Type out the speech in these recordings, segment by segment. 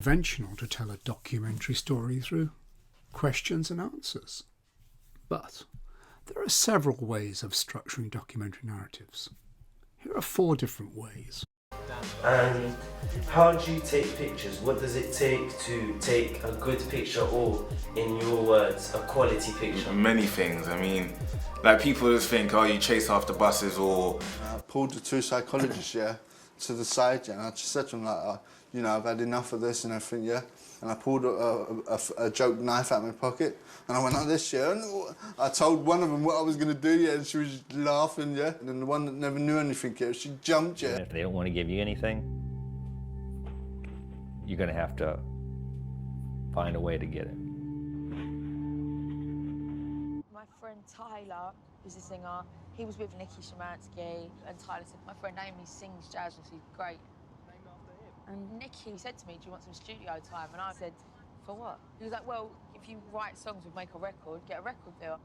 conventional to tell a documentary story through questions and answers. But there are several ways of structuring documentary narratives. Here are 4 different ways. And how do you take pictures? What does it take to take a good picture, or, in your words, a quality picture? Many things. I mean, like, people just think, oh, you chase after buses, or... I pulled the 2 psychologists, to the side, and I just said to them, like, I've had enough of this and everything, And I pulled a joke knife out of my pocket, and I went like this, and I told one of them what I was going to do, and she was just laughing, And then the one that never knew anything, she jumped, And if they don't want to give you anything, you're going to have to find a way to get it. My friend Tyler, who's a singer, he was with Nikki Szymanski, and Tyler said, my friend Amy sings jazz and she's great. And Nikki said to me, do you want some studio time? And I said, for what? He was like, well, if you write songs, we'll make a record, get a record deal.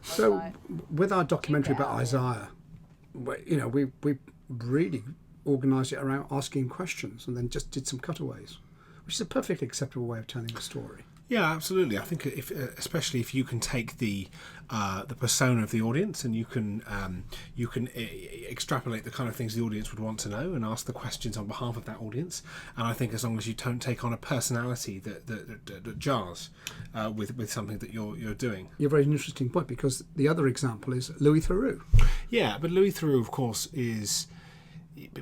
So, like, with our documentary about Isaiah, we really organised it around asking questions and then just did some cutaways, which is a perfectly acceptable way of telling a story. Yeah, absolutely. I think especially if you can take the persona of the audience and you can extrapolate the kind of things the audience would want to know and ask the questions on behalf of that audience. And I think as long as you don't take on a personality that jars with something that you're doing. You're a very interesting point, because the other example is Louis Theroux. Yeah, but Louis Theroux, of course, is.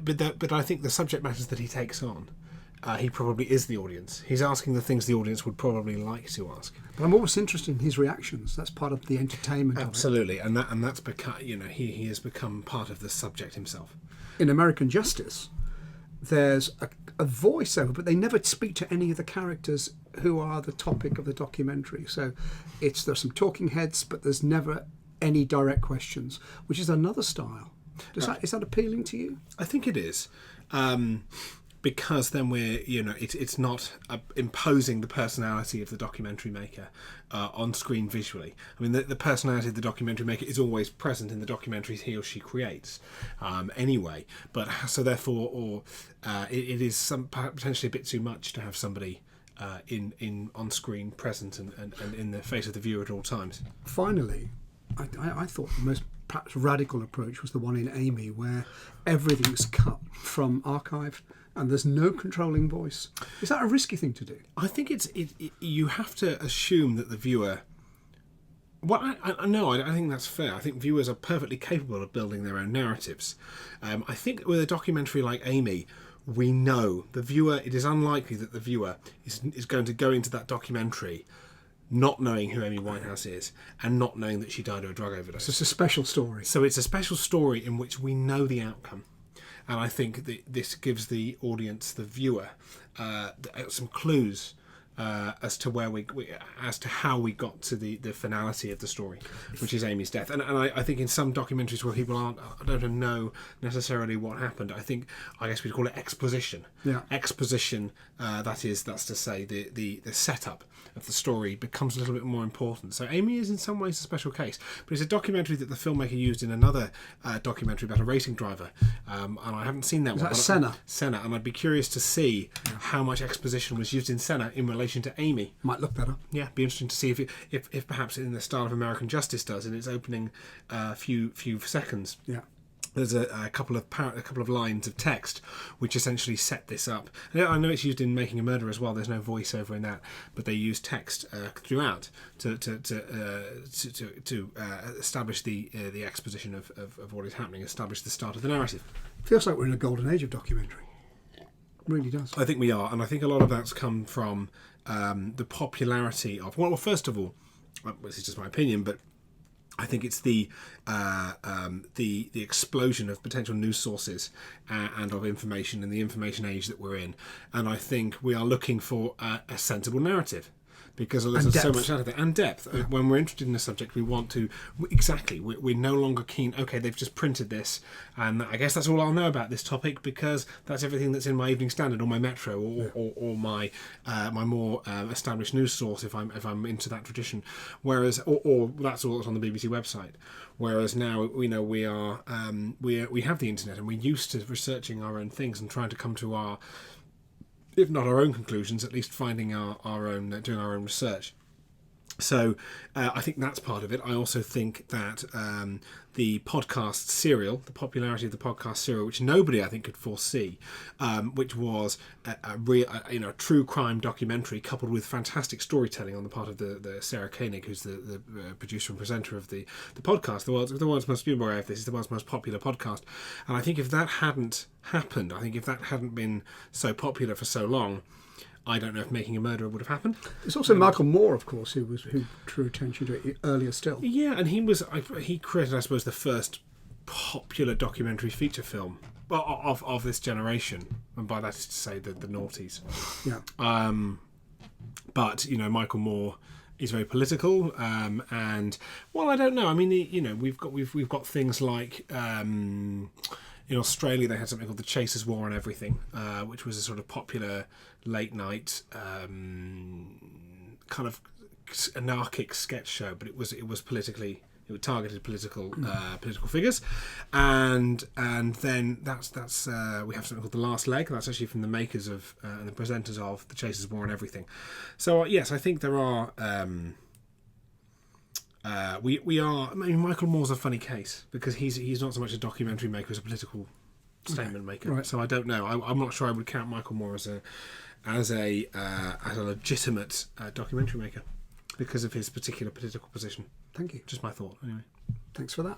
But I think the subject matters that he takes on. He probably is the audience. He's asking the things the audience would probably like to ask. But I'm always interested in his reactions. That's part of the entertainment. Absolutely, of it. and that's become, he has become part of the subject himself. In American Justice, there's a voiceover, but they never speak to any of the characters who are the topic of the documentary. So there's some talking heads, but there's never any direct questions, which is another style. Is that appealing to you? I think it is. Because then it's not imposing the personality of the documentary maker on screen visually. I mean, the personality of the documentary maker is always present in the documentaries he or she creates, anyway. But so therefore, it is potentially a bit too much to have somebody in on screen present and in the face of the viewer at all times. Finally, I thought the most perhaps radical approach was the one in Amy, where everything's cut from archive and there's no controlling voice. Is that a risky thing to do? I think you have to assume that the viewer... Well, I think that's fair. I think viewers are perfectly capable of building their own narratives. I think with a documentary like Amy, we know the viewer... It is unlikely that the viewer is going to go into that documentary not knowing who Amy Winehouse is and not knowing that she died of a drug overdose. So it's a special story. So it's a special story in which we know the outcome. And I think that this gives the audience, the viewer, some clues as to where as to how we got to the finality of the story, which is Amy's death. And I think in some documentaries where people don't know necessarily what happened, I guess we'd call it exposition. Yeah. Exposition. That's to say the setup of the story becomes a little bit more important. So Amy is in some ways a special case, but it's a documentary that the filmmaker used in another documentary about a racing driver, and I haven't seen that one. Is that Senna, and I'd be curious to see how much exposition was used in Senna in relation to Amy. Might look better. Yeah, be interesting to see if perhaps in the style of American Justice does in its opening few seconds. Yeah. There's a couple of lines of text which essentially set this up. And I know it's used in Making a Murderer as well. There's no voiceover in that, but they use text throughout to establish the exposition of what is happening, establish the start of the narrative. Feels like we're in a golden age of documentary. It really does. I think we are, and I think a lot of that's come from the popularity of. Well, first of all, this is just my opinion, but I think it's the explosion of potential news sources and of information in the information age that we're in, and I think we are looking for a sensible narrative. Because there's so much out of it. And depth. Yeah. When we're interested in a subject, we want to... Exactly. We're no longer keen... Okay, they've just printed this, and I guess that's all I'll know about this topic because that's everything that's in my Evening Standard or my Metro or my my more established news source if I'm into that tradition. Whereas... Or that's all that's on the BBC website. Whereas now, we are... we have the internet and we're used to researching our own things and trying to come to our... if not our own conclusions, at least finding our own, doing our own research. So I think that's part of it. I also think that the podcast serial, the popularity of the podcast serial, which nobody I think could foresee, which was a real, true crime documentary coupled with fantastic storytelling on the part of the Sarah Koenig, who's the producer and presenter of the podcast. The world's most, you're aware of this, is the world's most popular podcast. And I think if that hadn't happened, I think if that hadn't been so popular for so long, I don't know if Making a Murderer would have happened. There's also Michael Moore, of course, who drew attention to it earlier still. Yeah, and he created, I suppose, the first popular documentary feature film of this generation, and by that is to say the noughties. Yeah. But Michael Moore is very political, and well, I don't know. I mean, we've got things like. In Australia, they had something called the Chasers' War on Everything, which was a sort of popular late night kind of anarchic sketch show, but it was politically, it targeted political figures, and then that's we have something called The Last Leg. That's actually from the makers of and the presenters of the Chasers' War on Everything. So yes, I think there are. We are. I mean, Michael Moore's a funny case because he's not so much a documentary maker as a political statement maker. Right. So I don't know. I'm not sure I would count Michael Moore as a legitimate documentary maker because of his particular political position. Thank you. Just my thought, anyway. Thanks for that.